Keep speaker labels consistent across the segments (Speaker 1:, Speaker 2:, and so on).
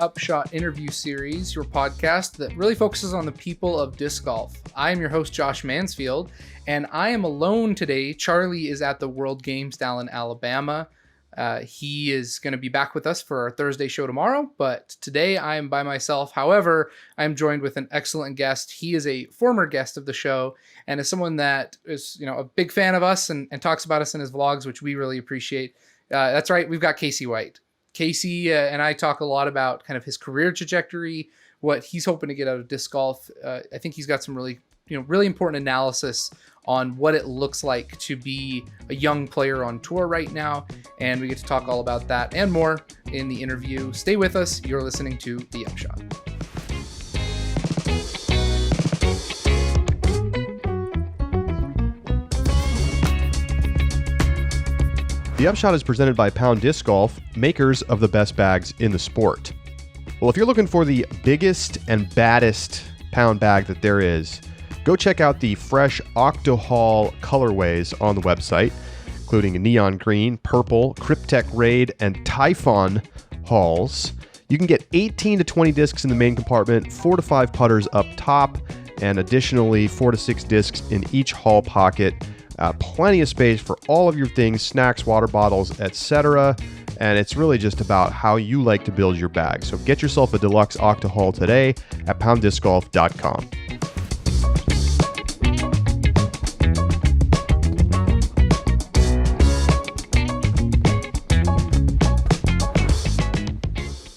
Speaker 1: Upshot interview series, your podcast that really focuses on the people of disc golf. I am your host, Josh Mansfield, and I am alone today. Charlie is at the World Games down in Alabama. He is going to be back with us for our Thursday show tomorrow, but today I am by myself. However, I am joined with an excellent guest. He is a former guest of the show and is someone that is, a big fan of us and talks about us in his vlogs, which we really appreciate. That's right. We've got Casey White. Casey and I talk a lot about kind of his career trajectory, what he's hoping to get out of disc golf. I think he's got some really important analysis on what it looks like to be a young player on tour right now. And we get to talk all about that and more in the interview. Stay with us. You're listening to The Upshot.
Speaker 2: The Upshot is presented by Pound Disc Golf, makers of the best bags in the sport. Well, if you're looking for the biggest and baddest pound bag that there is, go check out the fresh Octohaul colorways on the website, including neon green, purple, Cryptek Raid, and Typhon hauls. You can get 18 to 20 discs in the main compartment, 4 to 5 putters up top, and additionally 4 to 6 discs in each haul pocket. Plenty of space for all of your things, snacks, water bottles, etc. And it's really just about how you like to build your bag. So get yourself a deluxe Octohaul today at pounddiscgolf.com.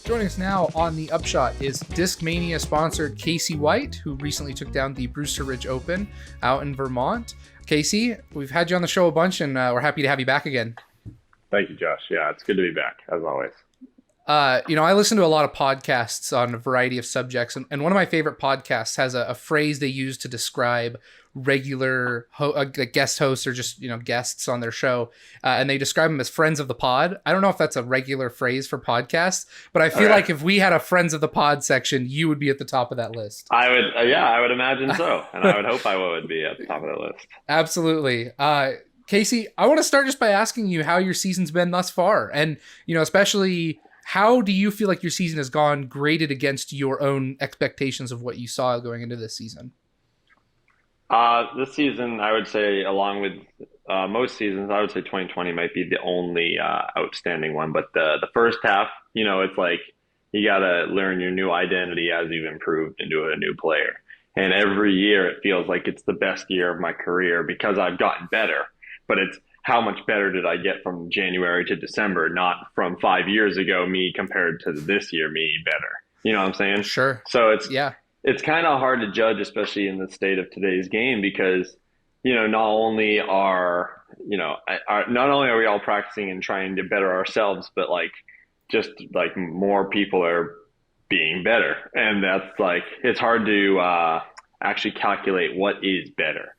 Speaker 1: Joining us now on The Upshot is Discmania sponsor Casey White, who recently took down the Brewster Ridge Open out in Vermont. Casey, we've had you on the show a bunch, and we're happy to have you back again.
Speaker 3: Thank you, Josh. Yeah, it's good to be back, as always.
Speaker 1: I listen to a lot of podcasts on a variety of subjects, and one of my favorite podcasts has a phrase they use to describe regular guest hosts or just guests on their show, and they describe them as friends of the pod. I don't know if that's a regular phrase for podcasts, but I feel like if we had a friends of the pod section, you would be at the top of that list.
Speaker 3: I would imagine so, and I would hope I would be at the top of the list.
Speaker 1: Absolutely. Casey, I want to start just by asking you how your season's been thus far, and especially how do you feel like your season has gone graded against your own expectations of what you saw going into this season?
Speaker 3: This season, I would say, along with most seasons, I would say 2020 might be the only outstanding one. But the first half, it's like you got to learn your new identity as you've improved into a new player. And every year it feels like it's the best year of my career because I've gotten better. But it's how much better did I get from January to December, not from 5 years ago me compared to this year me better. You know what I'm saying?
Speaker 1: Sure.
Speaker 3: So it's kind of hard to judge, especially in the state of today's game, because, not only are we all practicing and trying to better ourselves, but just more people are being better. And that's it's hard to actually calculate what is better.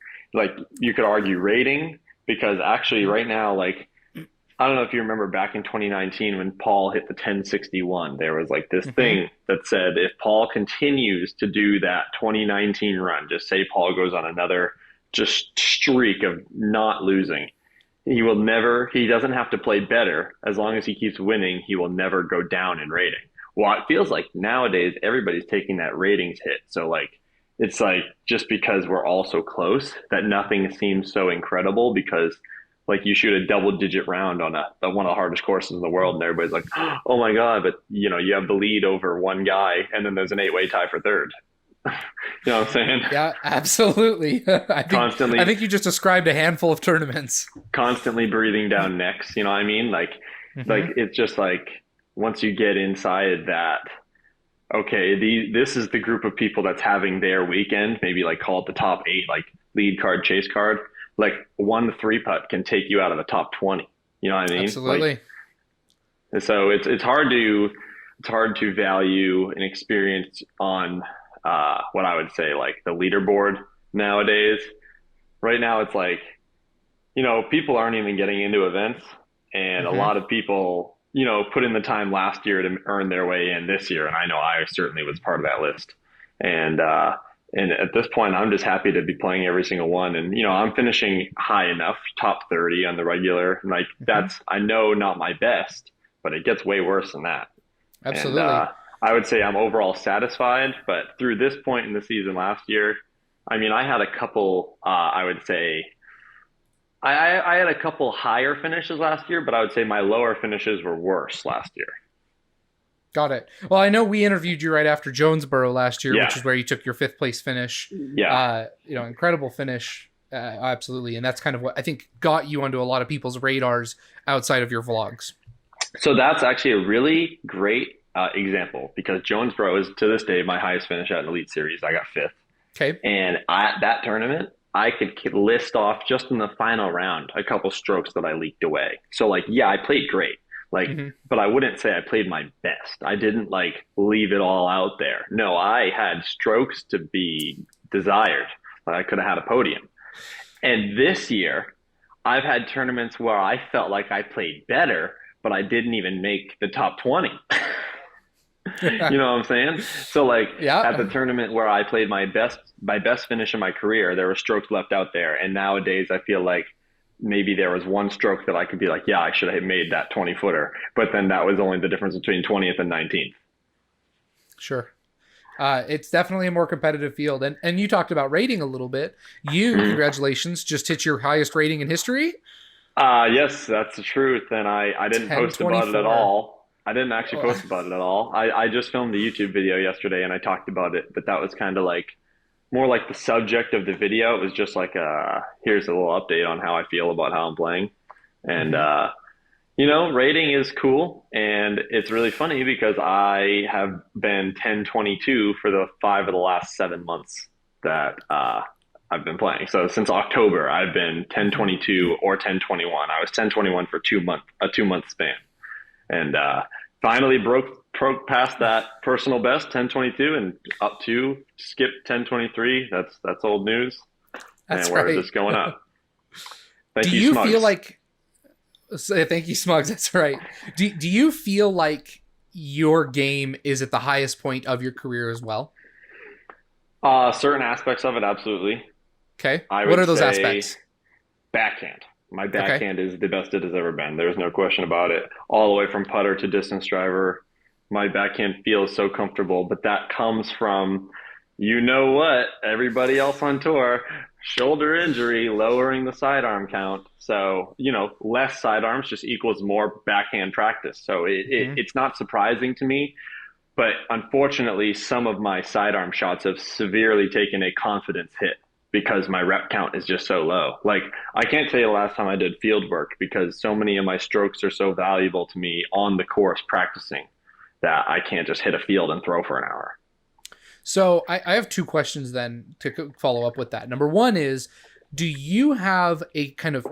Speaker 3: You could argue rating, because actually right now, I don't know if you remember back in 2019 when Paul hit the 1061, there was this thing that said if Paul continues to do that 2019 run, just say Paul goes on another just streak of not losing, he doesn't have to play better. As long as he keeps winning, he will never go down in rating. Well, it feels like nowadays everybody's taking that ratings hit. So it's just because we're all so close that nothing seems so incredible, because you shoot a double-digit round on one of the hardest courses in the world, and everybody's like, oh my God, but you have the lead over one guy, and then there's an 8-way tie for third. You know what I'm saying?
Speaker 1: Yeah, absolutely. I think you just described a handful of tournaments.
Speaker 3: Constantly breathing down necks, you know what I mean? It's just once you get inside that, okay, this is the group of people that's having their weekend, maybe call it the top 8, lead card, chase card. 1 3 putt can take you out of the top 20. You know what I mean?
Speaker 1: Absolutely.
Speaker 3: So it's hard to value an experience on what I would say the leaderboard nowadays. Right now it's people aren't even getting into events, and a lot of people put in the time last year to earn their way in this year, and I know I certainly was part of that list. And at this point, I'm just happy to be playing every single one. And, I'm finishing high enough, top 30 on the regular. That's, I know, not my best, but it gets way worse than that.
Speaker 1: Absolutely.
Speaker 3: And, I would say I'm overall satisfied, but through this point in the season last year, I mean, I had a couple, I would say, I had a couple higher finishes last year, but I would say my lower finishes were worse last year.
Speaker 1: Got it. Well, I know we interviewed you right after Jonesboro last year,
Speaker 3: Yeah,
Speaker 1: which is where you took your fifth place finish.
Speaker 3: yeah.
Speaker 1: Incredible finish. Absolutely. And that's kind of what I think got you onto a lot of people's radars outside of your vlogs.
Speaker 3: So that's actually a really great example because Jonesboro is to this day my highest finish at an Elite Series. I got fifth.
Speaker 1: Okay.
Speaker 3: And that tournament, I could list off just in the final round a couple strokes that I leaked away. So like, yeah, I played great. Like, but I wouldn't say I played my best. I didn't like leave it all out there. No, I had strokes to be desired. Like, I could have had a podium. And this year, I've had tournaments where I felt like I played better, but I didn't even make the top 20. You know what I'm saying? So like at the tournament where I played my best finish in my career, there were strokes left out there. And nowadays I feel like maybe there was one stroke that I could be like, yeah, I should have made that 20-footer. But then that was only the difference between 20th and 19th.
Speaker 1: Sure. It's definitely a more competitive field. And you talked about rating a little bit. Congratulations, just hit your highest rating in history.
Speaker 3: Yes, that's the truth. And I didn't post about it at all. I didn't actually post about it at all. I just filmed a YouTube video yesterday and I talked about it, but that was kind of like more like the subject of the video. It was just like, here's a little update on how I feel about how I'm playing. And, rating is cool. And it's really funny because I have been 10-22 for the 5 of the last 7 months that I've been playing. So since October, I've been 10-22 or 10-21. I was 10-21 for a 2-month span. And finally broke past that personal best, 10-22, and up to skip 10-23. That's old news.
Speaker 1: That's
Speaker 3: and we're
Speaker 1: right.
Speaker 3: just going up. Thank
Speaker 1: Do
Speaker 3: you,
Speaker 1: you
Speaker 3: Smugs.
Speaker 1: feel like? Thank you, Smugs. That's right. Do you feel like your game is at the highest point of your career as well?
Speaker 3: Certain aspects of it, absolutely.
Speaker 1: Okay.
Speaker 3: I
Speaker 1: What
Speaker 3: would
Speaker 1: are those
Speaker 3: say
Speaker 1: aspects?
Speaker 3: Backhand. My backhand is the best it has ever been. There's no question about it. All the way from putter to distance driver, my backhand feels so comfortable. But that comes from, everybody else on tour, shoulder injury, lowering the sidearm count. So, less sidearms just equals more backhand practice. So it's not surprising to me. But unfortunately, some of my sidearm shots have severely taken a confidence hit because my rep count is just so low. Like, I can't tell you the last time I did field work because so many of my strokes are so valuable to me on the course practicing that I can't just hit a field and throw for an hour.
Speaker 1: So I have two questions then to follow up with that. Number one is, do you have a kind of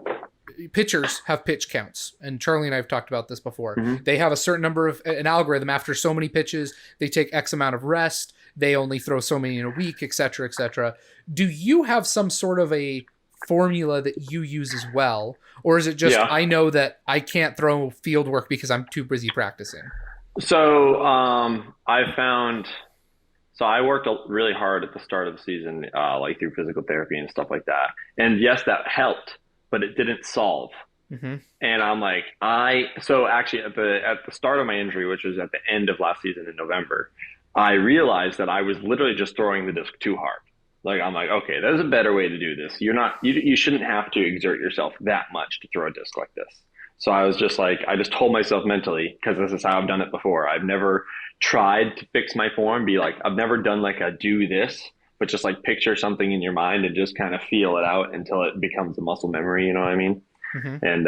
Speaker 1: pitchers have pitch counts, and Charlie and I have talked about this before. They have a certain number of an algorithm. After so many pitches, they take X amount of rest. They only throw so many in a week, et cetera, et cetera. Do you have some sort of a formula that you use as well? Or is it just, I know that I can't throw field work because I'm too busy practicing?
Speaker 3: So I worked really hard at the start of the season, like through physical therapy and stuff like that. And yes, that helped, but it didn't solve. And I'm like, so actually at the start of my injury, which was at the end of last season in November, I realized that I was literally just throwing the disc too hard. Like, I'm like, okay, there's a better way to do this. You shouldn't have to exert yourself that much to throw a disc like this. So I was just like, I just told myself mentally, because this is how I've done it before. I've never tried to fix my form, I've never done like a do this, but just like picture something in your mind and just kind of feel it out until it becomes a muscle memory, you know what I mean? And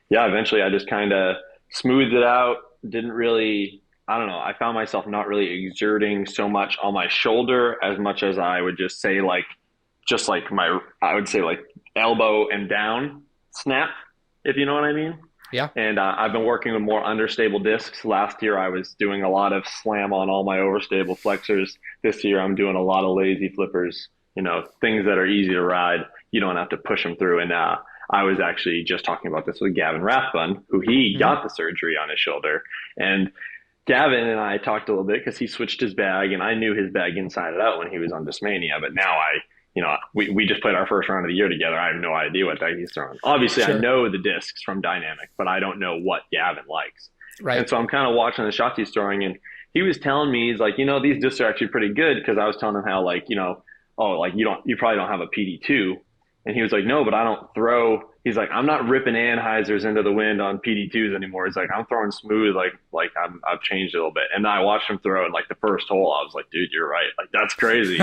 Speaker 3: eventually I just kind of smoothed it out. Didn't really, I don't know. I found myself not really exerting so much on my shoulder as much as I would just say I would say elbow and down snap, if you know what I mean.
Speaker 1: Yeah.
Speaker 3: And I've been working with more understable discs. Last year I was doing a lot of slam on all my overstable flexors. This year I'm doing a lot of lazy flippers, things that are easy to ride. You don't have to push them through. And I was actually just talking about this with Gavin Rathbun, who he got the surgery on his shoulder. And Gavin and I talked a little bit because he switched his bag, and I knew his bag inside and out when he was on Dysmania. But now we just played our first round of the year together. I have no idea what bag he's throwing. Obviously, I know the discs from Dynamic, but I don't know what Gavin likes.
Speaker 1: Right.
Speaker 3: And so I'm kind of watching the shots he's throwing, and he was telling me, he's like, these discs are actually pretty good, because I was telling him how, like, oh, like you probably don't have a PD2. And he was like, no, but I don't throw. He's like, I'm not ripping Anheisers into the wind on PD2s anymore. He's like, I'm throwing smooth, like I've changed a little bit. And I watched him throw in like the first hole. I was like, dude, you're right. Like, that's crazy.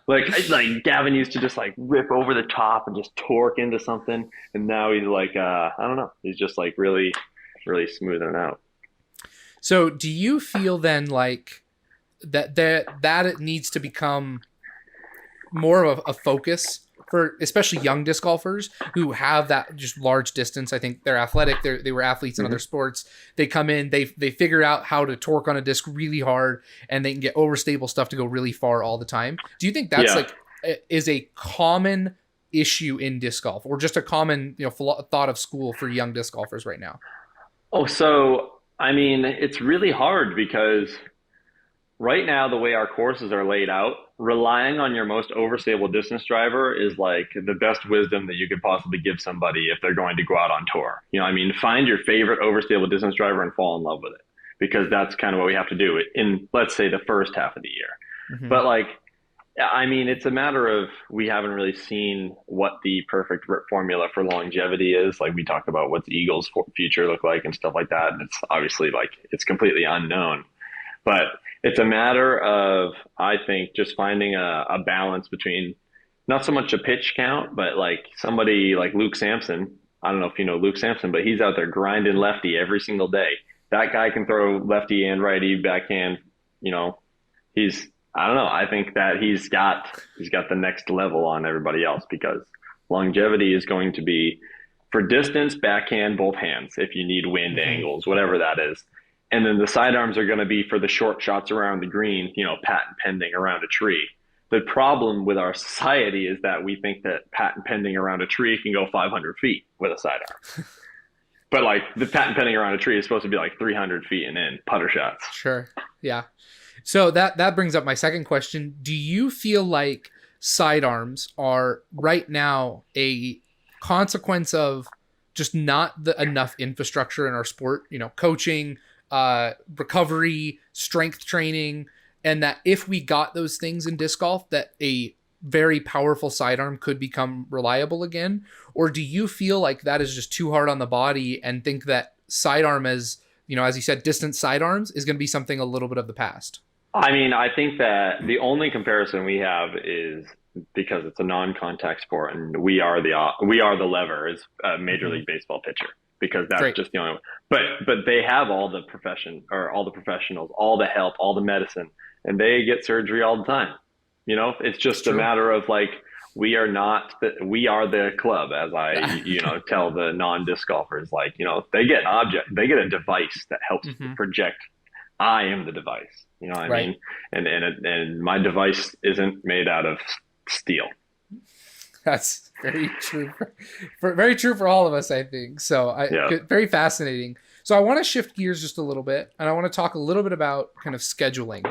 Speaker 3: like Gavin used to just like rip over the top and just torque into something, and now he's like, I don't know. He's just like really, really smoothing it out.
Speaker 1: So do you feel then like that it needs to become more of a focus for especially young disc golfers who have that just large distance? I think they're athletic. They were athletes in other sports. They come in, they figure out how to torque on a disc really hard, and they can get overstable stuff to go really far all the time. Do you think that's is a common issue in disc golf, or just a common thought of school for young disc golfers right now?
Speaker 3: Oh, so I mean, it's really hard because right now, the way our courses are laid out, relying on your most overstable distance driver is like the best wisdom that you could possibly give somebody if they're going to go out on tour. Find your favorite overstable distance driver and fall in love with it, because that's kind of what we have to do in, let's say, the first half of the year.
Speaker 1: Mm-hmm.
Speaker 3: But like, I mean, it's a matter of, we haven't really seen what the perfect formula for longevity is. Like, we talked about what's Eagles' future look like and stuff like that. And it's obviously like, it's completely unknown. But it's a matter of, I think, just finding a balance between not so much a pitch count, but like somebody like Luke Sampson. I don't know if you know Luke Sampson, but he's out there grinding lefty every single day. That guy can throw lefty and righty backhand. I don't know. I think that he's got the next level on everybody else, because longevity is going to be for distance, backhand, both hands, if you need wind angles, whatever that is. And then the sidearms are going to be for the short shots around the green, patent pending around a tree. The problem with our society is that we think that patent pending around a tree can go 500 feet with a sidearm. But like, the patent pending around a tree is supposed to be like 300 feet and in putter shots.
Speaker 1: Sure. Yeah. So that brings up my second question. Do you feel like sidearms are right now a consequence of just not enough infrastructure in our sport, coaching, recovery, strength training, and that if we got those things in disc golf, that a very powerful sidearm could become reliable again? Or do you feel like that is just too hard on the body, and think that sidearm, as you said, distant sidearms is going to be something a little bit of the past?
Speaker 3: I mean, I think that the only comparison we have is, because it's a non-contact sport and we are the lever, is a Major League Baseball pitcher, because that's just the only one. But they have all the professionals, all the help, all the medicine, and they get surgery all the time. It's just a matter of like, we are the club, as I tell the non-disc golfers, like, they get a device that helps project, I am the device. You know what I mean? And my device isn't made out of steel.
Speaker 1: That's very true. Very true for all of us, I think. So very fascinating. So I want to shift gears just a little bit, and I want to talk a little bit about kind of scheduling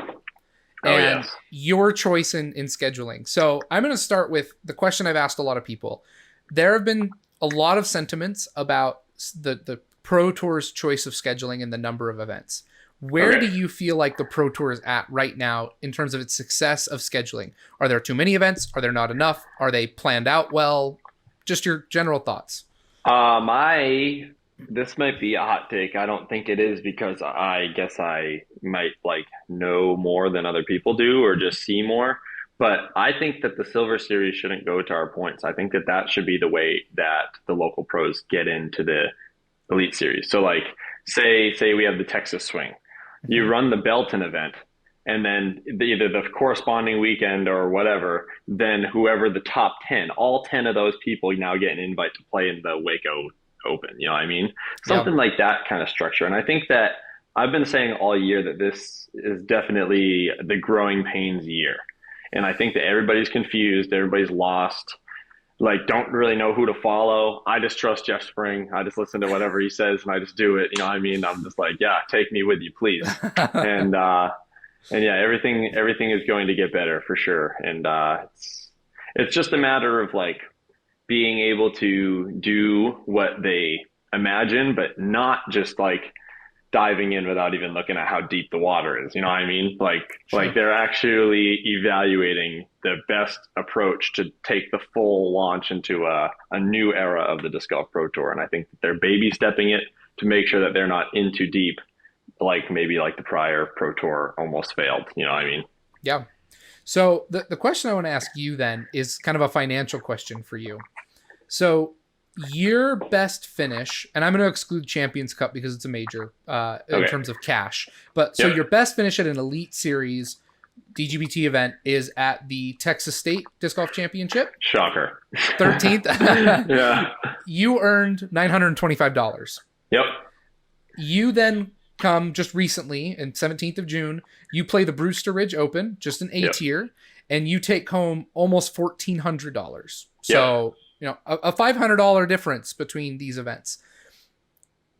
Speaker 1: and your choice in scheduling. So I'm going to start with the question I've asked a lot of people. There have been a lot of sentiments about the Pro Tour's choice of scheduling and the number of events. Where do you feel like the Pro Tour is at right now in terms of its success of scheduling? Are there too many events? Are there not enough? Are they planned out well? Just your general thoughts.
Speaker 3: This might be a hot take. I don't think it is, because I guess I might like know more than other people do, or just see more. But I think that the Silver Series shouldn't go to our points. I think that should be the way that the local pros get into the Elite Series. So like, say we have the Texas Swing. You run the Belton event, and then either the corresponding weekend or whatever, then whoever the top 10, all 10 of those people now get an invite to play in the Waco Open. You know what I mean? Something like that kind of structure. And I think that I've been saying all year that this is definitely the growing pains year. And I think that everybody's confused. Everybody's lost. Like, don't really know who to follow. I just trust Jeff Spring. I just listen to whatever he says and I just do it. You know what I mean? I'm just like, yeah, take me with you, please. and yeah, everything is going to get better for sure. And it's just a matter of like being able to do what they imagine, but not just like diving in without even looking at how deep the water is. You know what I mean?
Speaker 1: Sure.
Speaker 3: Like they're actually evaluating the best approach to take the full launch into a new era of the Disc Golf Pro Tour. And I think that they're baby stepping it to make sure that they're not in too deep, like maybe like the prior Pro Tour almost failed. You know what I mean?
Speaker 1: Yeah. So the question I want to ask you then is kind of a financial question for you. So your best finish, and I'm going to exclude Champions Cup because it's a major in terms of cash. But so your best finish at an Elite Series DGPT event is at the Texas State Disc Golf Championship.
Speaker 3: Shocker.
Speaker 1: 13th.
Speaker 3: Yeah.
Speaker 1: You earned $925.
Speaker 3: Yep.
Speaker 1: You then come just recently, in 17th of June, you play the Brewster Ridge Open, just an A tier, and you take home almost $1,400. So, you know, a $500 difference between these events.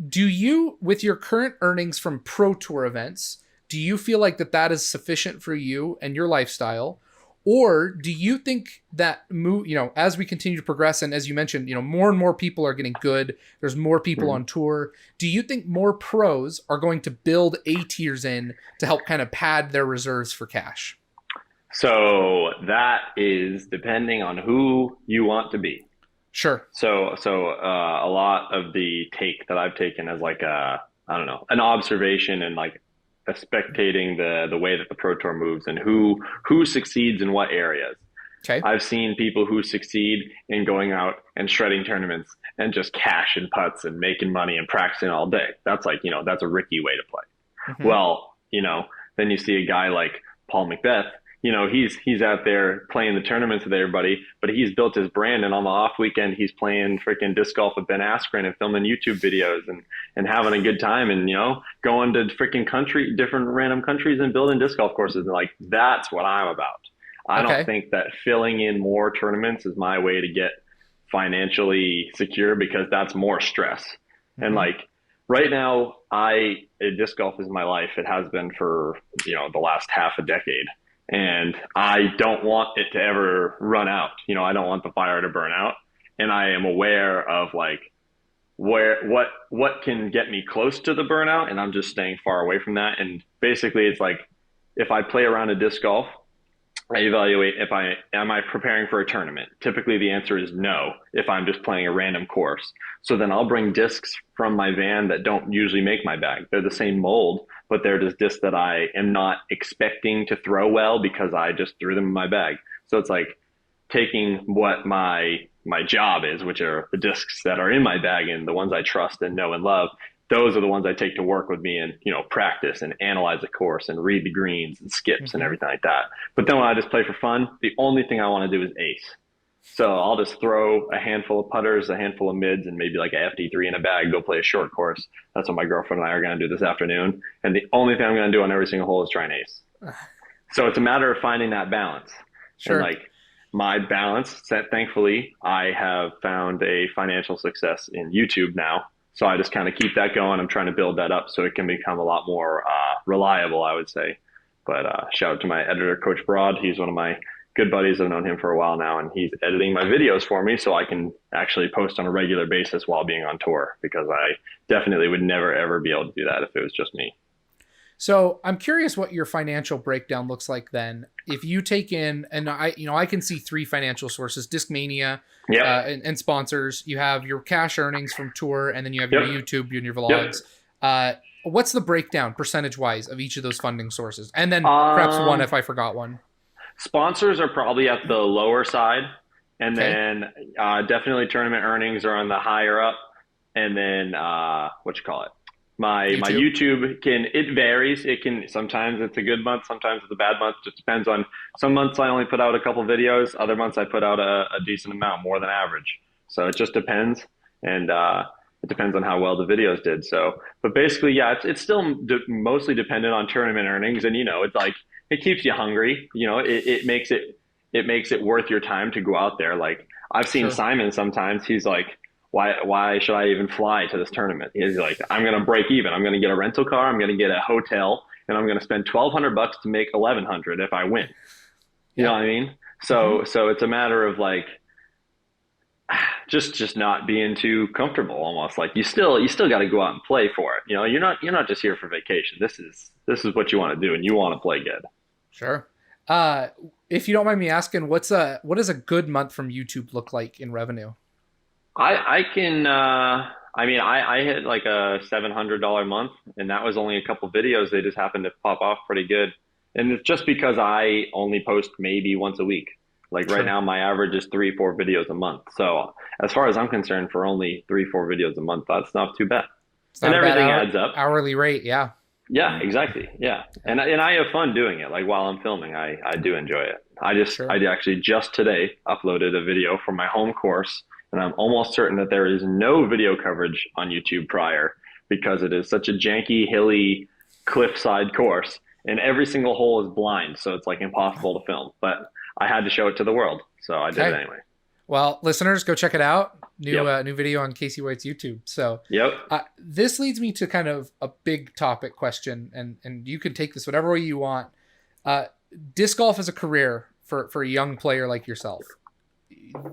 Speaker 1: Do you, with your current earnings from Pro Tour events, do you feel like that is sufficient for you and your lifestyle? Or do you think that, you know, as we continue to progress, and as you mentioned, you know, more and more people are getting good, there's more people on tour, do you think more pros are going to build A tiers in to help kind of pad their reserves for cash?
Speaker 3: So that is depending on who you want to be.
Speaker 1: Sure.
Speaker 3: So a lot of the take that I've taken as like I don't know, an observation and like a spectating the way that the Pro Tour moves and who succeeds in what areas.
Speaker 1: Okay.
Speaker 3: I've seen people who succeed in going out and shredding tournaments and just cashing putts and making money and practicing all day. That's like, you know, that's a Ricky way to play.
Speaker 1: Mm-hmm.
Speaker 3: Well, you know, then you see a guy like Paul Macbeth. You know, he's out there playing the tournaments with everybody, but he's built his brand, and on the off weekend, he's playing freaking disc golf with Ben Askren and filming YouTube videos and having a good time, and, you know, going to freaking different random countries and building disc golf courses. And like, that's what I'm about. I don't think that filling in more tournaments is my way to get financially secure, because that's more stress. Mm-hmm. And like right now, disc golf is my life. It has been for, you know, the last half a decade. And I don't want it to ever run out. You know, I don't want the fire to burn out. And I am aware of like what can get me close to the burnout. And I'm just staying far away from that. And basically it's like, if I play around a disc golf, I evaluate am I preparing for a tournament? Typically the answer is no, if I'm just playing a random course. So then I'll bring discs from my van that don't usually make my bag. They're the same mold, but they're just discs that I am not expecting to throw well because I just threw them in my bag. So it's like taking what my job is, which are the discs that are in my bag and the ones I trust and know and love. Those are the ones I take to work with me and, you know, practice and analyze the course and read the greens and skips and everything like that. But then when I just play for fun, the only thing I want to do is ace. So I'll just throw a handful of putters, a handful of mids, and maybe like a FD3 in a bag, go play a short course. That's what my girlfriend and I are going to do this afternoon. And the only thing I'm going to do on every single hole is try and ace. So it's a matter of finding that balance.
Speaker 1: Sure.
Speaker 3: And like my balance, thankfully, I have found a financial success in YouTube now. So I just kind of keep that going. I'm trying to build that up so it can become a lot more reliable, I would say. But shout out to my editor, Coach Broad. He's one of my good buddies. I've known him for a while now, and he's editing my videos for me so I can actually post on a regular basis while being on tour, because I definitely would never, ever be able to do that if it was just me.
Speaker 1: So I'm curious what your financial breakdown looks like then. If you take in, and I can see three financial sources: Discmania, and sponsors. You have your cash earnings from tour, and then you have your YouTube and your vlogs. What's the breakdown percentage wise of each of those funding sources? And then perhaps one if I forgot one.
Speaker 3: Sponsors are probably at the lower side, and then definitely tournament earnings are on the higher up, and then My YouTube it varies. It can, sometimes it's a good month, sometimes it's a bad month. Just depends on, some months I only put out a couple videos, other months I put out a decent amount, more than average. So it just depends, and it depends on how well the videos did. So, but basically, it's still mostly dependent on tournament earnings, and it's like it keeps you hungry. It makes it worth your time to go out there. Like I've seen Simon sometimes, he's like, why should I even fly to this tournament? He's like, I'm going to break even. I'm going to get a rental car. I'm going to get a hotel, and I'm going to spend $1,200 to make $1,100 if I win. You know what I mean? So it's a matter of like, just not being too comfortable, almost like you still got to go out and play for it. You know, you're not just here for vacation. This is what you want to do, and you want to play good.
Speaker 1: Sure. If you don't mind me asking, what does a good month from YouTube look like in revenue?
Speaker 3: I can I mean I hit like a $700 month, and that was only a couple videos. They just happened to pop off pretty good. And it's just because I only post maybe once a week. Like right
Speaker 1: Sure.
Speaker 3: now my average is 3-4 videos a month. So as far as I'm concerned, for only 3-4 videos a month, that's not too bad.
Speaker 1: It's
Speaker 3: And
Speaker 1: not a bad
Speaker 3: everything adds up.
Speaker 1: hourly rate. Yeah.
Speaker 3: Yeah, exactly. Yeah. And I have fun doing it. Like while I'm filming, I do enjoy it.
Speaker 1: Sure.
Speaker 3: I actually just today uploaded a video from my home course, and I'm almost certain that there is no video coverage on YouTube prior because it is such a janky, hilly, cliffside course, and every single hole is blind, so it's like impossible to film. But I had to show it to the world, so I did it
Speaker 1: Okay.
Speaker 3: anyway.
Speaker 1: Well, listeners, go check it out.
Speaker 3: Yep.
Speaker 1: New video on Casey White's YouTube. So
Speaker 3: Yep.
Speaker 1: this leads me to kind of a big topic question, and you can take this whatever way you want. Disc golf as a career for a young player like yourself.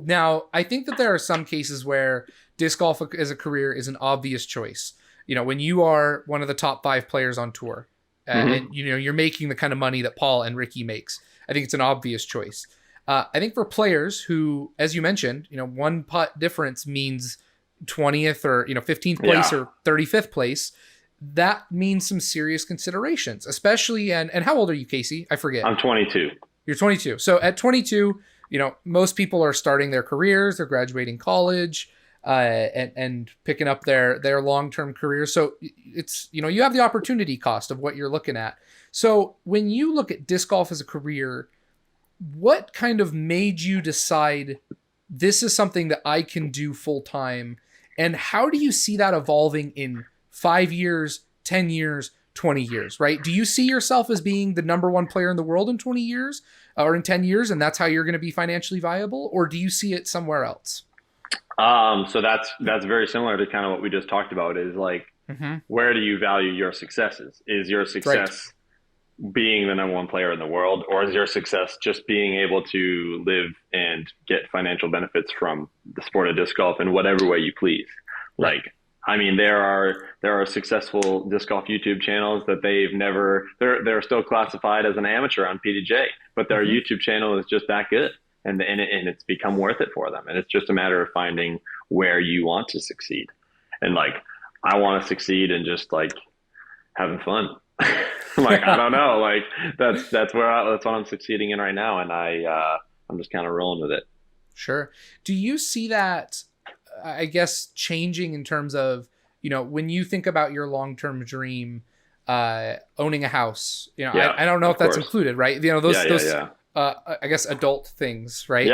Speaker 1: Now, I think that there are some cases where disc golf as a career is an obvious choice. You know, when you are one of the top 5 players on tour, and you know you're making the kind of money that Paul and Ricky makes, I think it's an obvious choice. I think for players who, as you mentioned, you know, one putt difference means 20th or 15th place or 35th place. That means some serious considerations, especially and how old are you, Casey? I forget.
Speaker 3: I'm 22.
Speaker 1: You're 22. So at 22, you know, most people are starting their careers, they're graduating college, and picking up their long-term careers. So it's, you know, you have the opportunity cost of what you're looking at. So when you look at disc golf as a career, what kind of made you decide this is something that I can do full time? And how do you see that evolving in 5 years, 10 years, 20 years, right? Do you see yourself as being the number 1 player in the world in 20 years or in 10 years, and that's how you're going to be financially viable? Or do you see it somewhere else?
Speaker 3: So that's very similar to kind of what we just talked about is like, where do you value your successes? Is your success being the number 1 player in the world, or is your success just being able to live and get financial benefits from the sport of disc golf in whatever way you please?
Speaker 1: Right.
Speaker 3: Like, I mean, there are successful disc golf YouTube channels that they're still classified as an amateur on PDJ, but their YouTube channel is just that good, and it's become worth it for them. And it's just a matter of finding where you want to succeed. And like, I want to succeed in just like having fun. Like, I don't know, like that's what I'm succeeding in right now, and I'm just kind of rolling with it.
Speaker 1: Sure. Do you see that, I guess, changing in terms of, you know, when you think about your long-term dream, owning a house, you know, I don't know if that's included, right? You know, those I guess adult things, right?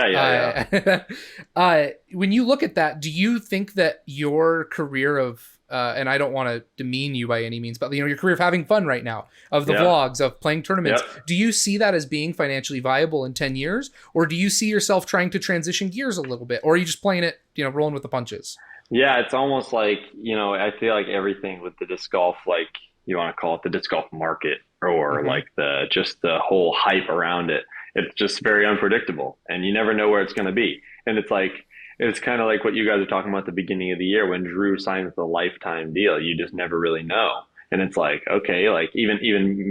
Speaker 1: When you look at that, do you think that your career of and I don't want to demean you by any means, but you know, your career of having fun right now, of the vlogs, of playing tournaments, do you see that as being financially viable in 10 years? Or do you see yourself trying to transition gears a little bit? Or are you just playing it, you know, rolling with the punches?
Speaker 3: Yeah, it's almost like, you know, I feel like everything with the disc golf, like you want to call it the disc golf market, or like the whole hype around it. It's just very unpredictable, and you never know where it's going to be. And it's like, it's kind of like what you guys are talking about at the beginning of the year when Drew signs the lifetime deal. You just never really know. And it's like, okay, like even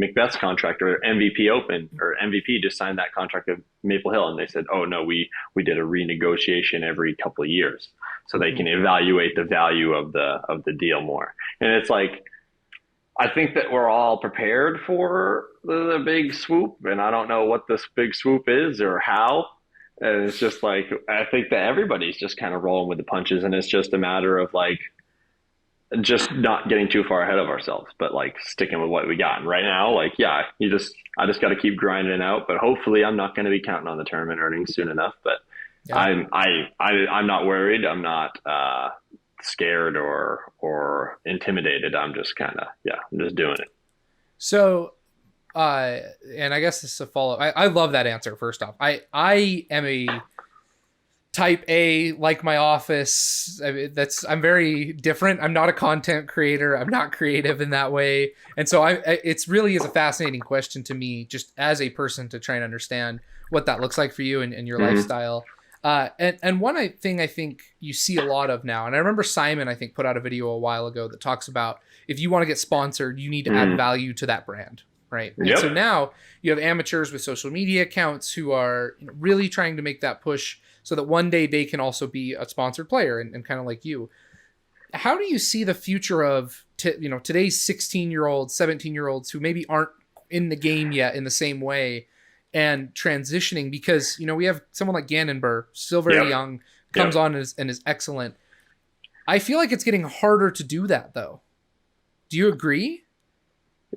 Speaker 3: Macbeth's contract or MVP Open or MVP just signed that contract with Maple Hill, and they said, oh no, we did a renegotiation every couple of years so they can evaluate the value of the deal more. And it's like, I think that we're all prepared for the big swoop, and I don't know what this big swoop is or how. And it's just like, I think that everybody's just kind of rolling with the punches, and it's just a matter of like, just not getting too far ahead of ourselves, but like sticking with what we got. And right now, like, I just got to keep grinding it out, but hopefully I'm not going to be counting on the tournament earnings soon enough, but I'm not worried. I'm not, scared or intimidated. I'm just kind of, I'm just doing it.
Speaker 1: So, and I guess this is a follow. I love that answer. First off, I am a type A, like my office. I'm very different. I'm not a content creator. I'm not creative in that way. And so it's really is a fascinating question to me, just as a person, to try and understand what that looks like for you and your lifestyle. And one thing I think you see a lot of now, and I remember Simon, I think, put out a video a while ago that talks about if you want to get sponsored, you need to add value to that brand, right?
Speaker 3: Yep.
Speaker 1: And so now you have amateurs with social media accounts who are really trying to make that push so that one day they can also be a sponsored player and kind of like you. How do you see the future of today's 16-year-olds, 17-year-olds who maybe aren't in the game yet in the same way and transitioning? Because we have someone like Gannon, still very young, comes on and is excellent. I feel like it's getting harder to do that, though. Do you agree?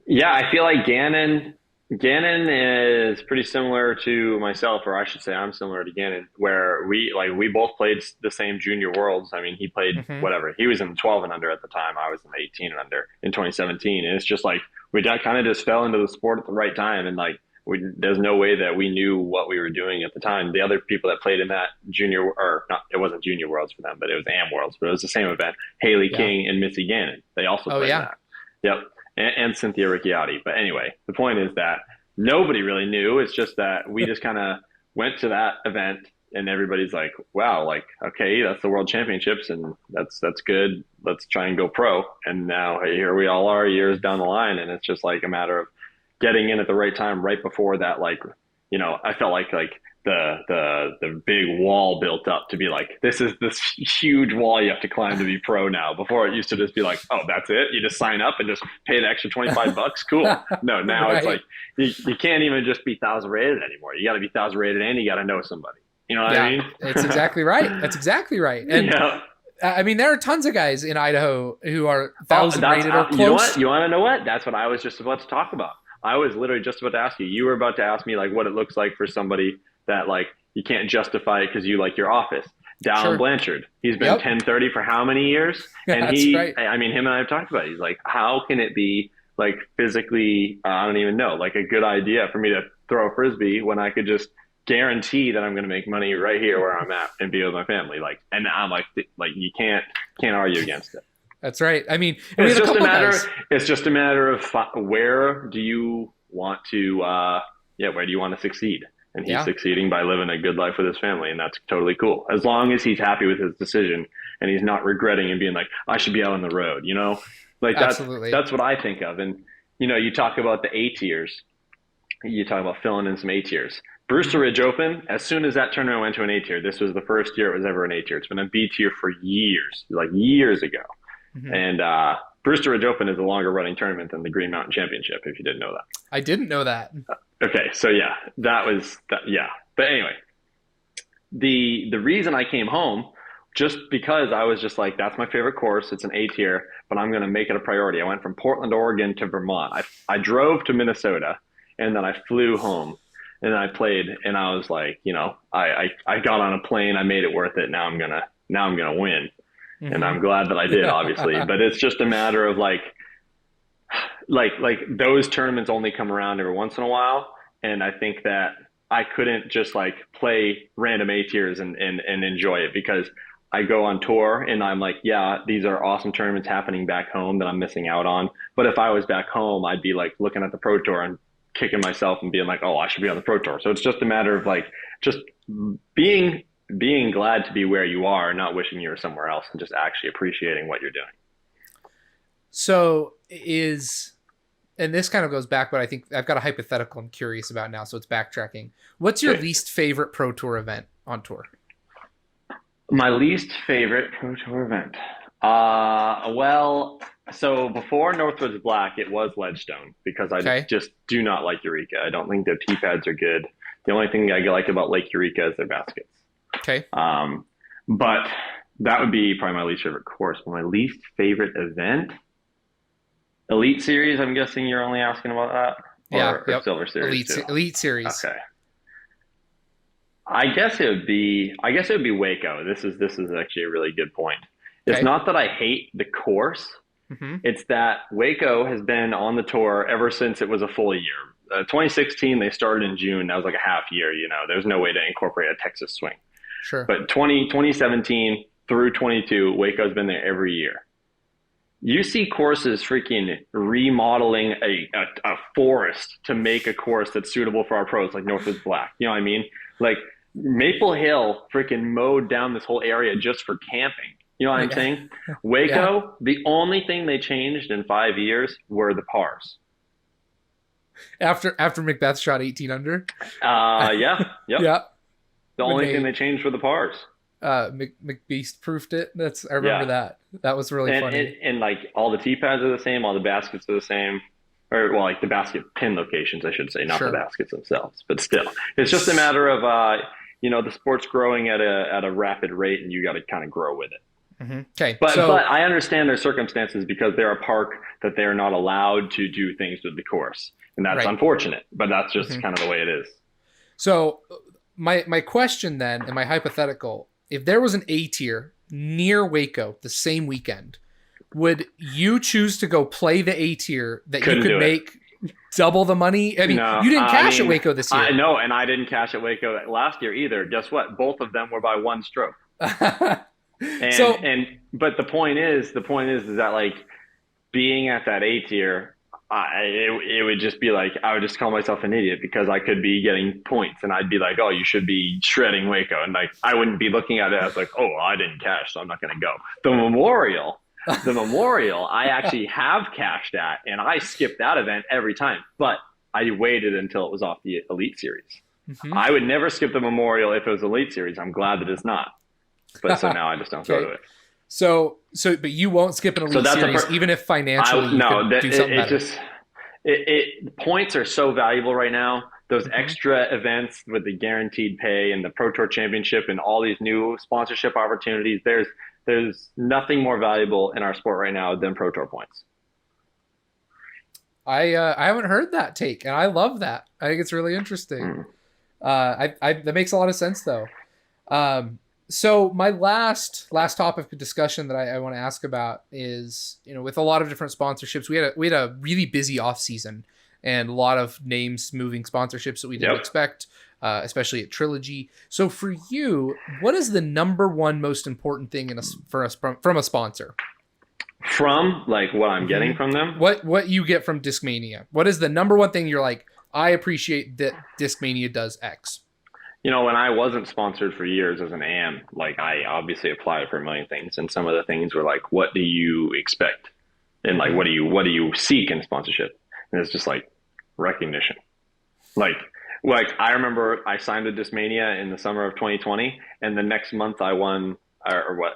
Speaker 3: Yeah, I feel like Gannon is pretty similar to myself, or I should say I'm similar to Gannon, where we both played the same junior worlds. I mean, he played whatever. He was in 12 and under at the time. I was in 18 and under in 2017. And it's just like we kind of just fell into the sport at the right time. And like there's no way that we knew what we were doing at the time. The other people that played in that it wasn't junior worlds for them, but it was AM worlds, but it was the same event. Haley King and Missy Gannon. They also played that. Yep. And Cynthia Ricciardi. But anyway, the point is that nobody really knew. It's just that we just kind of went to that event and everybody's like, wow, like, okay, that's the world championships and that's good. Let's try and go pro. And now here we all are years down the line. And it's just like a matter of getting in at the right time, right before that. Like, I felt like the big wall built up to be like, this is this huge wall you have to climb to be pro now. Before it used to just be like, oh, that's it. You just sign up and just pay the extra $25. Cool. No, now It's like, you can't even just be 1,000 rated anymore. You got to be 1,000 rated and you got to know somebody. You know what I mean?
Speaker 1: That's exactly right. That's exactly right. And I mean, there are tons of guys in Idaho who are 1,000 rated or close.
Speaker 3: You want to know what? That's what I was just about to talk about. I was literally just about to ask you. You were about to ask me like what it looks like for somebody that like you can't justify it because you like your office. Dallin Blanchard, he's been 1030 for how many years? And I mean, him and I have talked about it. He's like, how can it be like physically, I don't even know, like a good idea for me to throw a Frisbee when I could just guarantee that I'm going to make money right here where I'm at and be with my family. Like, and I'm like you can't argue against it.
Speaker 1: That's right. I mean,
Speaker 3: it's just a matter of where do you want to, where do you want to succeed? And he's succeeding by living a good life with his family, and that's totally cool. As long as he's happy with his decision and he's not regretting and being like, I should be out on the road, Like that's what I think of. And, you talk about the A tiers. You talk about filling in some A tiers. Brewster Ridge Open, as soon as that tournament went to an A tier, this was the first year it was ever an A tier. It's been a B tier for years, like years ago. And Brewster Ridge Open is a longer running tournament than the Green Mountain Championship, if you didn't know that.
Speaker 1: I didn't know that.
Speaker 3: Okay, so that was that. Yeah, but anyway, the reason I came home just because I was just like, that's my favorite course. It's an A tier, but I'm going to make it a priority. I went from Portland, Oregon to Vermont. I drove to Minnesota and then I flew home and then I played and I was like, I got on a plane. I made it worth it. Now I'm gonna win. And I'm glad that I did, obviously, but it's just a matter of like those tournaments only come around every once in a while. And I think that I couldn't just like play random A tiers and enjoy it because I go on tour and I'm like, yeah, these are awesome tournaments happening back home that I'm missing out on. But if I was back home, I'd be like looking at the Pro Tour and kicking myself and being like, oh, I should be on the Pro Tour. So it's just a matter of like, just being glad to be where you are, not wishing you were somewhere else and just actually appreciating what you're doing.
Speaker 1: So and this kind of goes back, but I think I've got a hypothetical I'm curious about now. So it's backtracking. What's your least favorite Pro Tour event on tour?
Speaker 3: My least favorite Pro Tour event. Well, so before Northwoods Black, it was Ledgestone because I just do not like Eureka. I don't think their tee pads are good. The only thing I like about Lake Eureka is their baskets.
Speaker 1: Okay.
Speaker 3: But that would be probably my least favorite course. But my least favorite event, Elite Series. I'm guessing you're only asking about that, or Silver Series.
Speaker 1: Elite Series.
Speaker 3: Okay. I guess it would be Waco. This is actually a really good point. It's not that I hate the course. It's that Waco has been on the tour ever since it was a full year. 2016, they started in June. That was like a half year. There's no way to incorporate a Texas swing.
Speaker 1: Sure.
Speaker 3: But 2017 through 22, Waco's been there every year. You see courses freaking remodeling a forest to make a course that's suitable for our pros, like Northwoods Black. You know what I mean? Like Maple Hill freaking mowed down this whole area just for camping. You know what I'm
Speaker 1: Yeah.
Speaker 3: saying?
Speaker 1: Yeah.
Speaker 3: Waco, the only thing they changed in 5 years were the pars.
Speaker 1: After Macbeth shot 18 under.
Speaker 3: Yeah, yep.
Speaker 1: Yeah.
Speaker 3: The
Speaker 1: When
Speaker 3: only thing
Speaker 1: they
Speaker 3: they changed were the pars.
Speaker 1: McBeast proofed it. I remember
Speaker 3: Yeah,
Speaker 1: that. That was really
Speaker 3: and,
Speaker 1: funny.
Speaker 3: and like all the tee pads are the same, all the baskets are the same, or well, like the basket pin locations, I should say, not the
Speaker 1: Sure.
Speaker 3: baskets themselves. But still, it's just a matter of the sport's growing at a rapid rate, and you got to kind of grow with it.
Speaker 1: Okay.
Speaker 3: But
Speaker 1: So
Speaker 3: I understand their circumstances because they're a park that they're not allowed to do things with the course, and that's
Speaker 1: right.
Speaker 3: unfortunate. But that's just kind of the way it is.
Speaker 1: So my question then, and my hypothetical, if there was an A tier near Waco the same weekend, would you choose to go play the A tier that
Speaker 3: Couldn't
Speaker 1: you could
Speaker 3: do it.
Speaker 1: make double the money? I mean,
Speaker 3: No,
Speaker 1: you didn't cash
Speaker 3: I
Speaker 1: at
Speaker 3: mean,
Speaker 1: Waco this year.
Speaker 3: I know, and I didn't cash at Waco last year either. Guess what? Both of them were by one stroke. And
Speaker 1: So
Speaker 3: but the point is that like being at that A tier, it would just be like I would just call myself an idiot because I could be getting points and I'd be like, oh, you should be shredding Waco, and like I wouldn't be looking at it as like, oh, I didn't cash, so I'm not going to go. The memorial, I actually have cashed at, and I skipped that event every time, but I waited until it was off the Elite Series.
Speaker 1: Mhm.
Speaker 3: I would never skip the memorial if it was Elite Series. I'm glad that it's not. But so now I just don't go to
Speaker 1: Okay.
Speaker 3: it.
Speaker 1: But you won't skip an
Speaker 3: So
Speaker 1: elite
Speaker 3: that's
Speaker 1: series, even if financially you
Speaker 3: no,
Speaker 1: could do something
Speaker 3: it
Speaker 1: better.
Speaker 3: just points are so valuable right now. Those extra events with the guaranteed pay and the Pro Tour Championship and all these new sponsorship opportunities. There's nothing more valuable in our sport right now than Pro Tour points.
Speaker 1: I haven't heard that take, and I love that. I think it's really interesting. That makes a lot of sense though. So my last topic of discussion that I want to ask about is, with a lot of different sponsorships, we had a really busy off season and a lot of names moving sponsorships that we didn't expect, especially at Trilogy. So for you, what is the number one most important thing from a sponsor?
Speaker 3: From like what I'm getting from them?
Speaker 1: What you get from Discmania? What is the number one thing you're like, I appreciate that Discmania does X?
Speaker 3: When I wasn't sponsored for years as an AM, like I obviously applied for a million things, and some of the things were like, what do you expect? And like, what do you seek in sponsorship? And it's just like recognition. Like I remember I signed with Discmania in the summer of 2020, and the next month I won,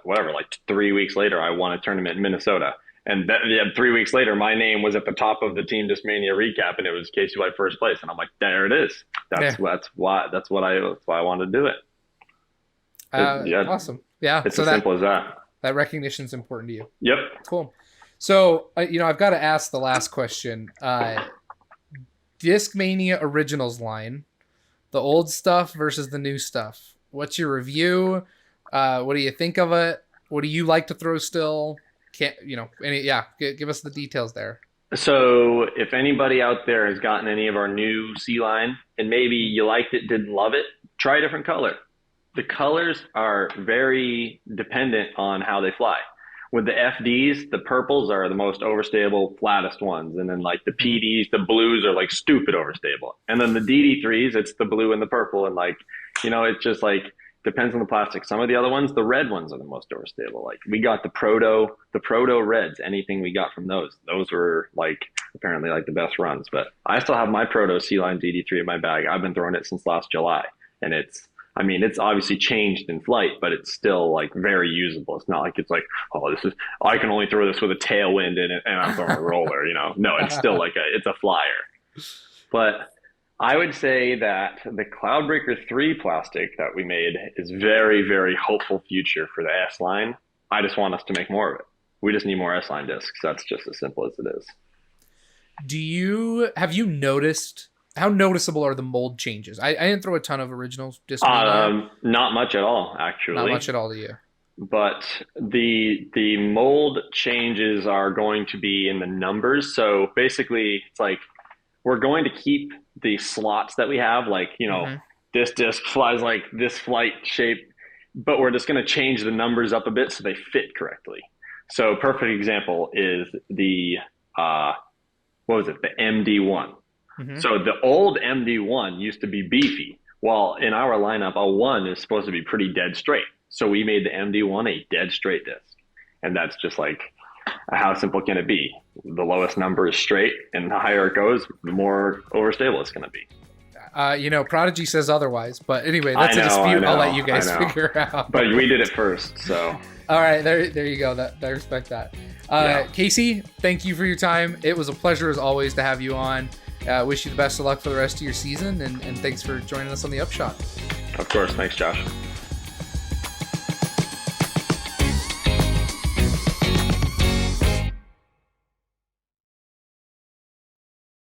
Speaker 3: whatever, like 3 weeks later, I won a tournament in Minnesota. And 3 weeks later, my name was at the top of the Team Discmania recap, and it was Casey White first place. And I'm like, there it is. That's why I wanted to do it.
Speaker 1: Awesome. Yeah.
Speaker 3: It's as simple as that.
Speaker 1: That recognition is important to you.
Speaker 3: Yep.
Speaker 1: Cool. So, I've got to ask the last question. Discmania Originals line, the old stuff versus the new stuff. What's your review? What do you think of it? What do you like to throw still? Give us the details there.
Speaker 3: So if anybody out there has gotten any of our new C line and maybe you liked it, didn't love it, try a different color. The colors are very dependent on how they fly. With the FDs, the purples are the most overstable, flattest ones. And then like the PDs, the blues are like stupid overstable. And then the DD3s, it's the blue and the purple. And like, it's just like, depends on the plastic. Some of the other ones, the red ones are the most overstable. Like we got the proto reds, anything we got from those were like apparently like the best runs. But I still have my proto C-Line DD3 in my bag. I've been throwing it since last July, and it's obviously changed in flight, but it's still like very usable. It's not like it's like, I can only throw this with a tailwind in it and I'm throwing a roller, No, it's still like it's a flyer. But I would say that the Cloudbreaker 3 plastic that we made is very, very hopeful future for the S-Line. I just want us to make more of it. We just need more S-Line discs. That's just as simple as it is.
Speaker 1: Have you noticed, how noticeable are the mold changes? I didn't throw a ton of originals discs.
Speaker 3: Not much at all, actually.
Speaker 1: Not much at all to you.
Speaker 3: But the mold changes are going to be in the numbers. So basically, it's like we're going to keep the slots that we have, like, this disc flies like this flight shape, but we're just going to change the numbers up a bit so they fit correctly. So perfect example is the, the MD1. So the old MD1 used to be beefy. Well, in our lineup, a 1 is supposed to be pretty dead straight. So we made the MD1 a dead straight disc. And that's just like, how simple can it be? The lowest number is straight, and the higher it goes, the more overstable it's going to be.
Speaker 1: Prodigy says otherwise, but anyway, that's a dispute I'll let you guys figure out.
Speaker 3: But we did it first, so.
Speaker 1: All right, there you go. I respect that. Casey, thank you for your time. It was a pleasure as always to have you on. Wish you the best of luck for the rest of your season, and thanks for joining us on the Upshot.
Speaker 3: Of course. Thanks, Josh.